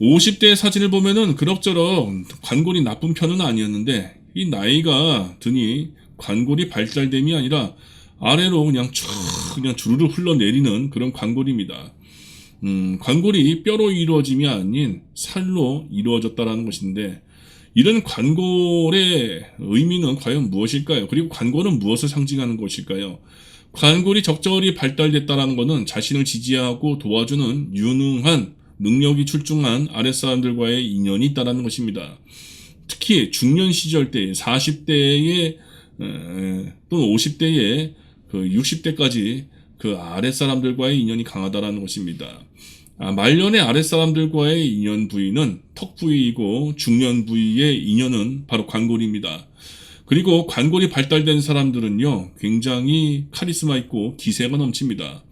50대 사진을 보면은 그럭저럭 관골이 나쁜 편은 아니었는데 이 나이가 드니 관골이 발달됨이 아니라 아래로 그냥 쭉 그냥 주르르 흘러내리는 그런 관골입니다. 관골이 뼈로 이루어짐이 아닌 살로 이루어졌다라는 것인데 이런 관골의 의미는 과연 무엇일까요? 그리고 관골은 무엇을 상징하는 것일까요? 관골이 적절히 발달됐다는 것은 자신을 지지하고 도와주는 유능한 능력이 출중한 아랫사람들과의 인연이 있다는 것입니다. 특히 중년 시절 때 40대에 또는 50대에 그 60대까지 그 아랫사람들과의 인연이 강하다는 것입니다. 말년의 아랫사람들과의 인연 부위는 턱 부위이고 중년 부위의 인연은 바로 관골입니다. 그리고 관골이 발달된 사람들은요, 굉장히 카리스마 있고 기세가 넘칩니다.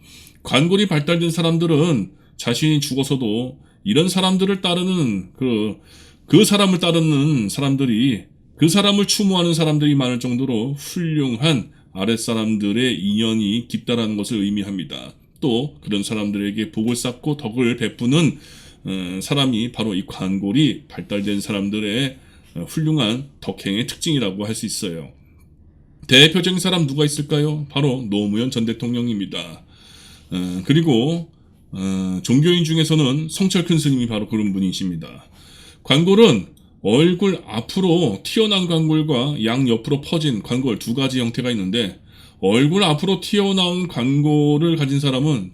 관골이 발달된 사람들은 자신이 죽어서도 이런 사람들을 따르는 그 사람을 따르는 사람들이 그 사람을 추모하는 사람들이 많을 정도로 훌륭한 아랫사람들의 인연이 깊다라는 것을 의미합니다. 또 그런 사람들에게 복을 쌓고 덕을 베푸는 사람이 바로 이 관골이 발달된 사람들의 훌륭한 덕행의 특징이라고 할 수 있어요. 대표적인 사람 누가 있을까요? 바로 노무현 전 대통령입니다. 그리고 종교인 중에서는 성철 큰 스님이 바로 그런 분이십니다. 관골은 얼굴 앞으로 튀어나온 관골과 양옆으로 퍼진 관골 두 가지 형태가 있는데 얼굴 앞으로 튀어나온 관골을 가진 사람은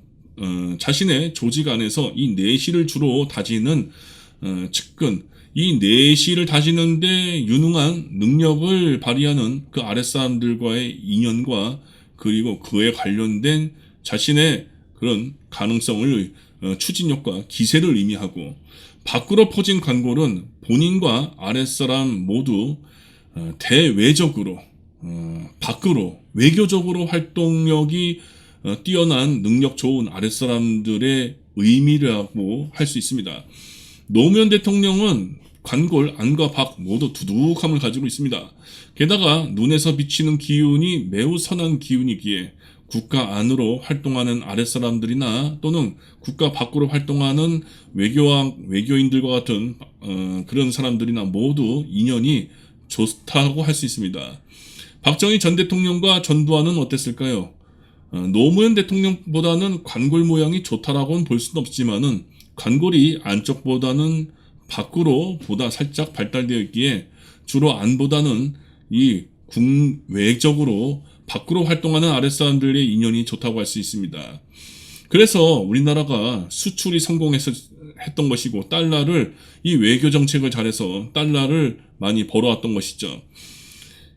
자신의 조직 안에서 이 내시를 주로 다지는 측근, 이 내시를 다지는데 유능한 능력을 발휘하는 그 아랫사람들과의 인연과 그리고 그에 관련된 자신의 그런 가능성을 추진력과 기세를 의미하고 밖으로 퍼진 관골은 본인과 아랫사람 모두 대외적으로 밖으로 외교적으로 활동력이 뛰어난 능력 좋은 아랫사람들의 의미라고 할 수 있습니다. 노무현 대통령은 관골 안과 밖 모두 두둑함을 가지고 있습니다. 게다가 눈에서 비치는 기운이 매우 선한 기운이기에 국가 안으로 활동하는 아랫사람들이나 또는 국가 밖으로 활동하는 외교인들과 같은 그런 사람들이나 모두 인연이 좋다고 할 수 있습니다. 박정희 전 대통령과 전두환은 어땠을까요? 노무현 대통령보다는 관골 모양이 좋다라고는 볼 수는 없지만은 관골이 안쪽보다는 밖으로 보다 살짝 발달되어 있기에 주로 안보다는 이 국외적으로 밖으로 활동하는 아랫사람들의 인연이 좋다고 할 수 있습니다. 그래서 우리나라가 수출이 성공했던 것이고 달러를 이 외교 정책을 잘해서 달러를 많이 벌어왔던 것이죠.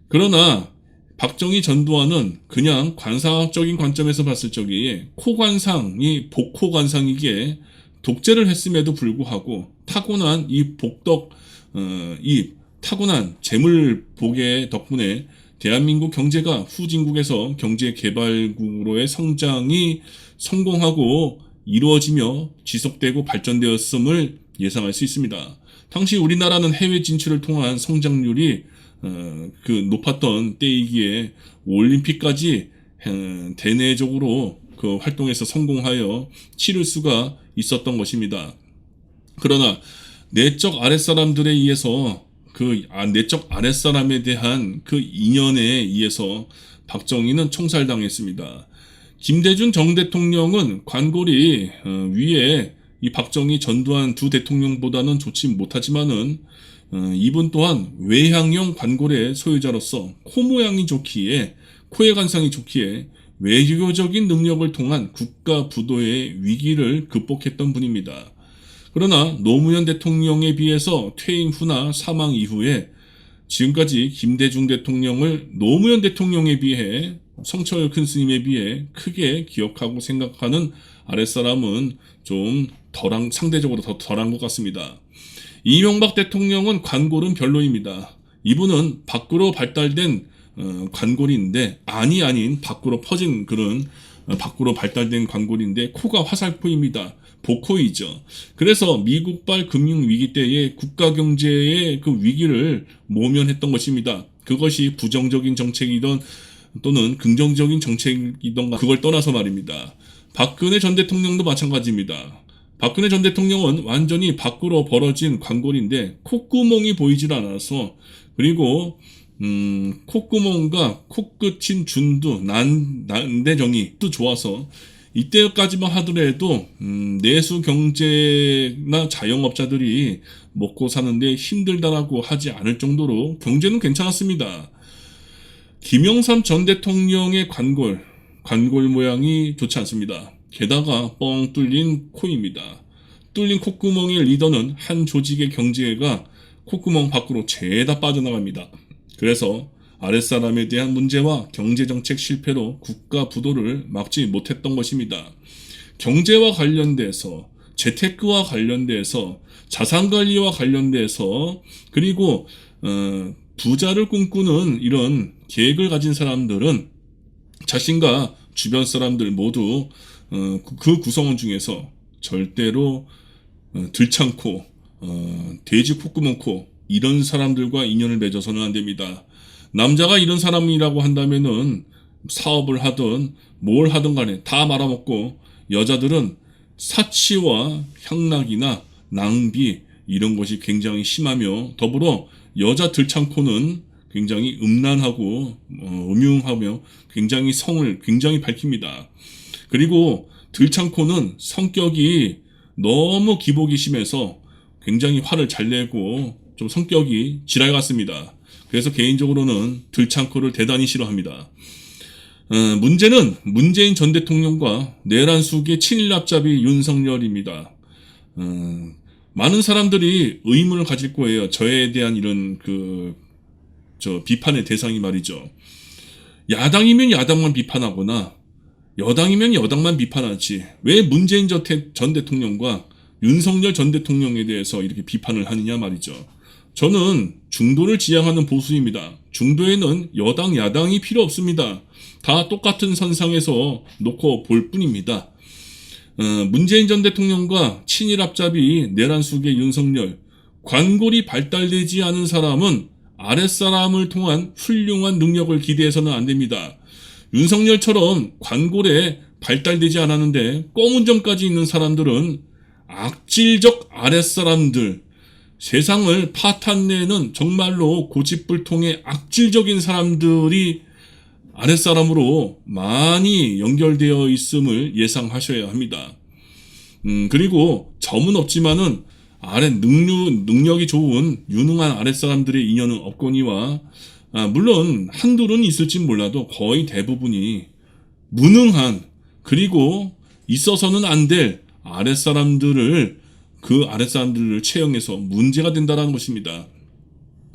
그러나 박정희 전두환은 그냥 관상학적인 관점에서 봤을 적에 코관상이 복코관상이기에 독재를 했음에도 불구하고 타고난 이 타고난 재물복의 덕분에 대한민국 경제가 후진국에서 경제개발국으로의 성장이 성공하고 이루어지며 지속되고 발전되었음을 예상할 수 있습니다. 당시 우리나라는 해외 진출을 통한 성장률이 높았던 때이기에 올림픽까지 대내적으로 그 활동에서 성공하여 치를 수가 있었던 것입니다. 그러나 내적 아랫사람들에 의해서 내적 아랫사람에 대한 그 인연에 의해서 박정희는 총살당했습니다. 김대중 정 대통령은 관골이 위에 이 박정희 전두환 두 대통령보다는 좋지 못하지만은 이분 또한 외향형 관골의 소유자로서 코 모양이 좋기에 코의 관상이 좋기에 외교적인 능력을 통한 국가 부도의 위기를 극복했던 분입니다. 그러나 노무현 대통령에 비해서 퇴임 후나 사망 이후에 지금까지 김대중 대통령을 노무현 대통령에 비해 성철 큰 스님에 비해 크게 기억하고 생각하는 아랫사람은 좀 상대적으로 더 덜한 것 같습니다. 이명박 대통령은 관골은 별로입니다. 이분은 밖으로 발달된 관골인데 아닌 밖으로 퍼진 그런 밖으로 발달된 관골인데 코가 화살표입니다. 복코이죠. 그래서 미국발 금융위기 때의 국가 경제의 그 위기를 모면했던 것입니다. 그것이 부정적인 정책이던 또는 긍정적인 정책이던가 그걸 떠나서 말입니다. 박근혜 전 대통령도 마찬가지입니다. 박근혜 전 대통령은 완전히 밖으로 벌어진 관골인데 콧구멍이 보이질 않아서, 그리고 콧구멍과 코끝인 준두, 난대정이 또 좋아서 이때까지만 하더라도 내수 경제나 자영업자들이 먹고 사는데 힘들다라고 하지 않을 정도로 경제는 괜찮았습니다. 김영삼 전 대통령의 관골 모양이 좋지 않습니다. 게다가 뻥 뚫린 코입니다. 뚫린 콧구멍의 리더는 한 조직의 경제가 콧구멍 밖으로 죄다 빠져나갑니다. 그래서 아랫사람에 대한 문제와 경제정책 실패로 국가 부도를 막지 못했던 것입니다. 경제와 관련돼서, 재테크와 관련돼서, 자산관리와 관련돼서, 그리고 부자를 꿈꾸는 이런 계획을 가진 사람들은 자신과 주변 사람들 모두 그 구성원 중에서 절대로 들창코, 돼지 콧구멍코 이런 사람들과 인연을 맺어서는 안 됩니다. 남자가 이런 사람이라고 한다면은 사업을 하든 뭘 하든 간에 다 말아먹고, 여자들은 사치와 향락이나 낭비 이런 것이 굉장히 심하며, 더불어 여자 들창코는 굉장히 음란하고 음흉하며 굉장히 성을 굉장히 밝힙니다. 그리고 들창코는 성격이 너무 기복이 심해서 굉장히 화를 잘 내고 좀 성격이 지랄 같습니다. 그래서 개인적으로는 들창코를 대단히 싫어합니다. 문제는 문재인 전 대통령과 내란숙의 친일 납잡이 윤석열입니다. 많은 사람들이 의문을 가질 거예요. 저에 대한 이런 비판의 대상이 말이죠. 야당이면 야당만 비판하거나 여당이면 여당만 비판하지, 왜 문재인 전 대통령과 윤석열 전 대통령에 대해서 이렇게 비판을 하느냐 말이죠. 저는 중도를 지향하는 보수입니다. 중도에는 여당, 야당이 필요 없습니다. 다 똑같은 선상에서 놓고 볼 뿐입니다. 문재인 전 대통령과 친일 앞잡이 내란숙의 윤석열, 관골이 발달되지 않은 사람은 아랫사람을 통한 훌륭한 능력을 기대해서는 안 됩니다. 윤석열처럼 관골에 발달되지 않았는데 검은 점까지 있는 사람들은 악질적 아랫사람들, 세상을 파탄내는 정말로 고집불통의 악질적인 사람들이 아랫사람으로 많이 연결되어 있음을 예상하셔야 합니다. 그리고 점은 없지만은 능력이 좋은 유능한 아랫사람들의 인연은 없거니와, 물론 한둘은 있을진 몰라도 거의 대부분이 무능한, 그리고 있어서는 안 될 그 아랫사람들을 채용해서 문제가 된다는 것입니다.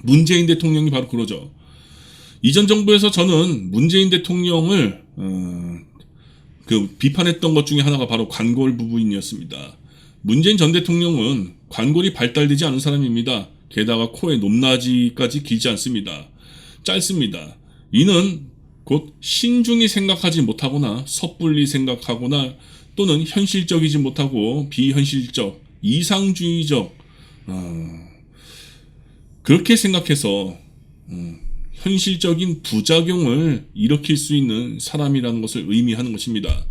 문재인 대통령이 바로 그러죠. 이전 정부에서 저는 문재인 대통령을 비판했던 것 중에 하나가 바로 관골 부분이었습니다. 문재인 전 대통령은 관골이 발달되지 않은 사람입니다. 게다가 코의 높낮이까지 길지 않습니다. 짧습니다. 이는 곧 신중히 생각하지 못하거나 섣불리 생각하거나 또는 현실적이지 못하고 비현실적, 이상주의적, 그렇게 생각해서 현실적인 부작용을 일으킬 수 있는 사람이라는 것을 의미하는 것입니다.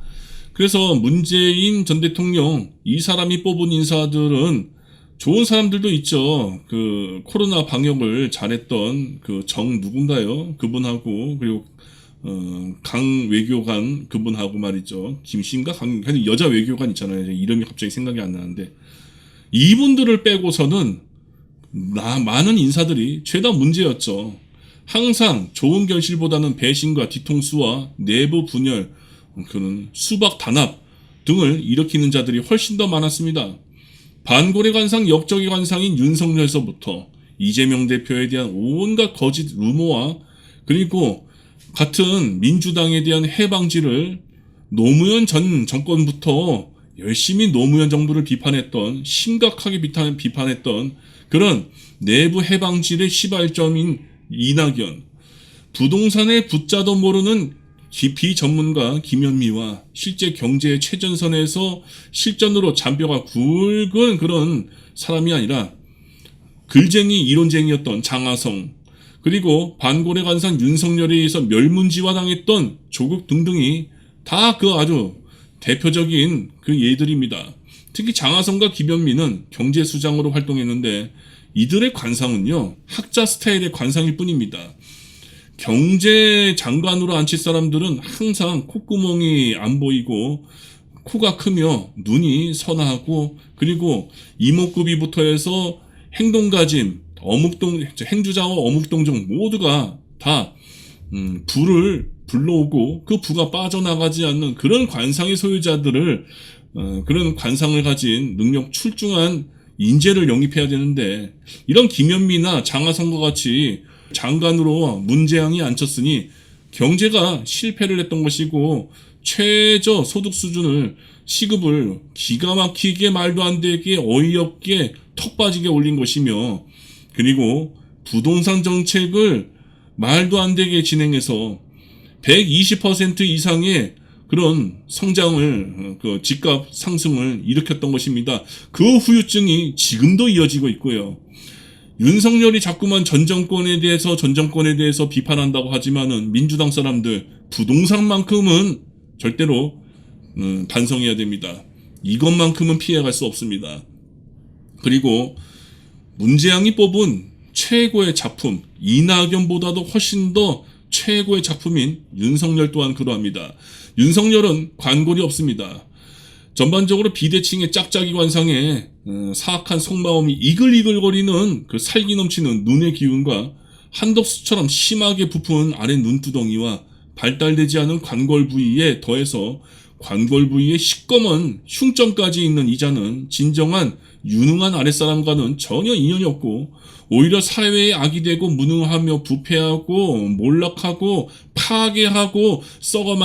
그래서 문재인 전 대통령, 이 사람이 뽑은 인사들은 좋은 사람들도 있죠. 코로나 방역을 잘했던 누군가요? 그분하고, 그리고 강 외교관 그분하고 말이죠. 김씨인가? 여자 외교관 있잖아요. 이름이 갑자기 생각이 안 나는데, 이분들을 빼고서는 많은 인사들이 죄다 문제였죠. 항상 좋은 결실보다는 배신과 뒤통수와 내부 분열, 그런 수박 단합 등을 일으키는 자들이 훨씬 더 많았습니다. 반고래 관상, 역적의 관상인 윤석열서부터 이재명 대표에 대한 온갖 거짓 루머와, 그리고 같은 민주당에 대한 해방지를 노무현 전 정권부터 열심히 노무현 정부를 비판했던, 심각하게 비판했던 그런 내부 해방지의 시발점인 이낙연, 부동산의 붓자도 모르는 비전문가 김현미와 실제 경제의 최전선에서 실전으로 잔뼈가 굵은 그런 사람이 아니라 글쟁이 이론쟁이였던 장하성, 그리고 반고래 관상 윤석열에 의해서 멸문지화당했던 조국 등등이 다 아주 대표적인 예들입니다. 특히 장하성과 김현민은 경제수장으로 활동했는데 이들의 관상은요, 학자 스타일의 관상일 뿐입니다. 경제장관으로 앉힐 사람들은 항상 콧구멍이 안 보이고 코가 크며 눈이 선하고, 그리고 이목구비부터 해서 행동가짐, 행주자와 어묵동정 모두가 다 부를 불러오고 그 부가 빠져나가지 않는 그런 관상의 소유자들을, 그런 관상을 가진 능력 출중한 인재를 영입해야 되는데, 이런 김현미나 장하성과 같이 장관으로 문재양이 앉혔으니 경제가 실패를 했던 것이고, 최저 소득 수준을, 시급을 기가 막히게 말도 안 되게 어이없게 턱 빠지게 올린 것이며, 그리고 부동산 정책을 말도 안 되게 진행해서 120% 이상의 그런 성장을, 그 집값 상승을 일으켰던 것입니다. 그 후유증이 지금도 이어지고 있고요. 윤석열이 자꾸만 전 정권에 대해서 비판한다고 하지만은 민주당 사람들 부동산만큼은 절대로 반성해야 됩니다. 이것만큼은 피해갈 수 없습니다. 그리고 문재양이 뽑은 최고의 작품, 이낙연보다도 훨씬 더 최고의 작품인 윤석열 또한 그러합니다. 윤석열은 관골이 없습니다. 전반적으로 비대칭의 짝짝이 관상에 사악한 속마음이 이글이글거리는 그 살기 넘치는 눈의 기운과 한덕수처럼 심하게 부푼 아래 눈두덩이와 발달되지 않은 관골 부위에 더해서 관골 부위에 시꺼먼 흉점까지 있는 이자는 진정한 유능한 아랫사람과는 전혀 인연이 없고, 오히려 사회에 악이 되고 무능하며 부패하고 몰락하고 파괴하고 썩어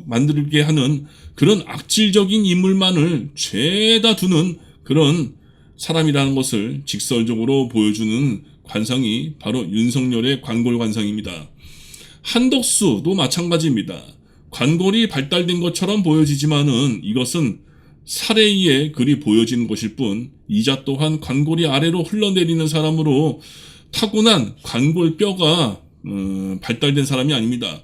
만들게 하는 그런 악질적인 인물만을 죄다 두는 그런 사람이라는 것을 직설적으로 보여주는 관상이 바로 윤석열의 관골 관상입니다. 한덕수도 마찬가지입니다. 관골이 발달된 것처럼 보여지지만은 이것은 살해에 그리 보여지는 것일 뿐, 이자 또한 관골이 아래로 흘러내리는 사람으로 타고난 관골뼈가 발달된 사람이 아닙니다.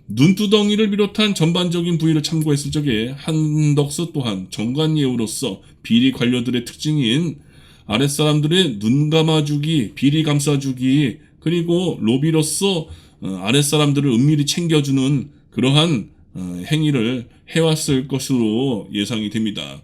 눈두덩이를 비롯한 전반적인 부위를 참고했을 적에 한덕수 또한 정관예우로서 비리 관료들의 특징인 아랫사람들의 눈 감아주기, 비리 감싸주기, 그리고 로비로서 아랫사람들을 은밀히 챙겨주는 그러한 행위를 해왔을 것으로 예상이 됩니다.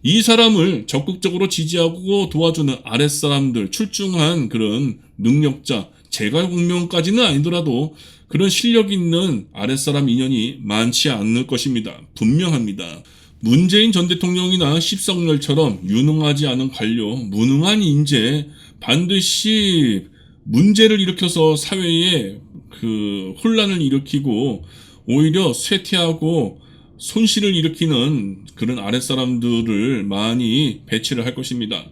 이 사람을 적극적으로 지지하고 도와주는 아랫사람들, 출중한 그런 능력자, 제갈공명까지는 아니더라도 그런 실력 있는 아랫사람 인연이 많지 않을 것입니다. 분명합니다. 문재인 전 대통령이나 십성열처럼 유능하지 않은 관료, 무능한 인재, 반드시 문제를 일으켜서 사회에 그 혼란을 일으키고 오히려 쇠퇴하고 손실을 일으키는 그런 아랫사람들을 많이 배치를 할 것입니다.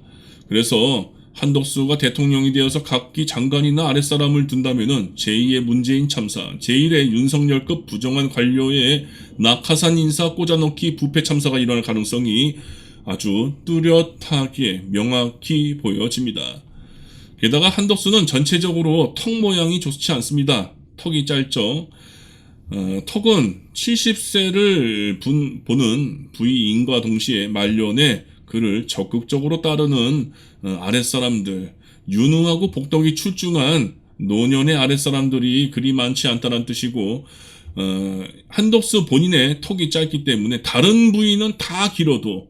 그래서 한덕수가 대통령이 되어서 각기 장관이나 아랫사람을 둔다면은 제2의 문재인 참사, 제1의 윤석열급 부정한 관료의 낙하산 인사 꽂아넣기 부패 참사가 일어날 가능성이 아주 뚜렷하게 명확히 보여집니다. 게다가 한덕수는 전체적으로 턱 모양이 좋지 않습니다. 턱이 짧죠. 턱은 70세를 보는 부위인과 동시에 말년에 그를 적극적으로 따르는 아랫사람들, 유능하고 복덕이 출중한 노년의 아랫사람들이 그리 많지 않다는 뜻이고, 한덕수 본인의 턱이 짧기 때문에 다른 부위는 다 길어도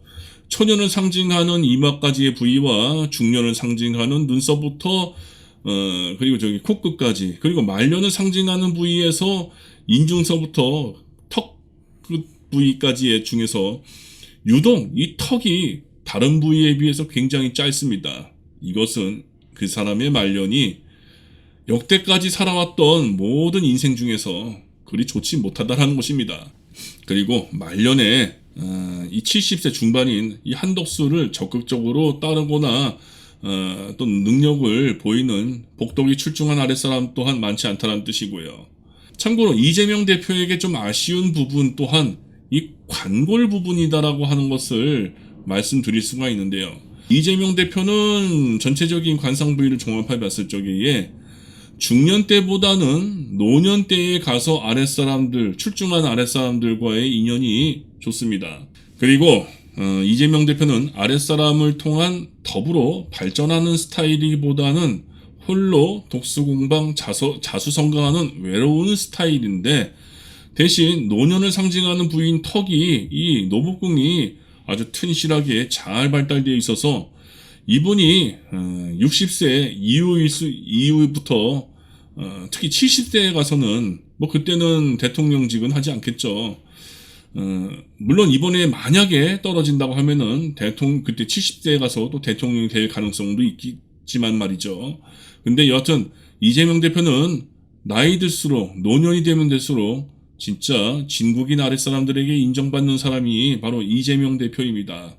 초년을 상징하는 이마까지의 부위와 중년을 상징하는 눈썹부터 그리고 코끝까지, 그리고 말년을 상징하는 부위에서 인중서부터 턱 부위까지의 중에서 유독 이 턱이 다른 부위에 비해서 굉장히 짧습니다. 이것은 그 사람의 말년이 역대까지 살아왔던 모든 인생 중에서 그리 좋지 못하다라는 것입니다. 그리고 말년에 이 70세 중반인 이 한덕수를 적극적으로 따르거나 또 능력을 보이는 복덕이 출중한 아랫사람 또한 많지 않다는 뜻이고요. 참고로 이재명 대표에게 좀 아쉬운 부분 또한 이 관골 부분이다라고 하는 것을 말씀드릴 수가 있는데요. 이재명 대표는 전체적인 관상 부위를 종합해 봤을 적에 중년 때보다는 노년 때에 가서 출중한 아랫사람들과의 인연이 좋습니다. 그리고 이재명 대표는 아랫사람을 통한 더불어 발전하는 스타일이기보다는 홀로 독수공방 자수성가하는 외로운 스타일인데, 대신 노년을 상징하는 부인 턱이, 이 노복궁이 아주 튼실하게 잘 발달되어 있어서 이분이 60세 이후부터 특히 70세에 가서는 뭐 그때는 대통령직은 하지 않겠죠. 물론 이번에 만약에 떨어진다고 하면은 그때 70세에 가서 또 대통령이 될 가능성도 있지만 말이죠. 근데 여하튼 이재명 대표는 나이 들수록, 노년이 되면 될수록 진짜 진국인 아랫사람들에게 인정받는 사람이 바로 이재명 대표입니다.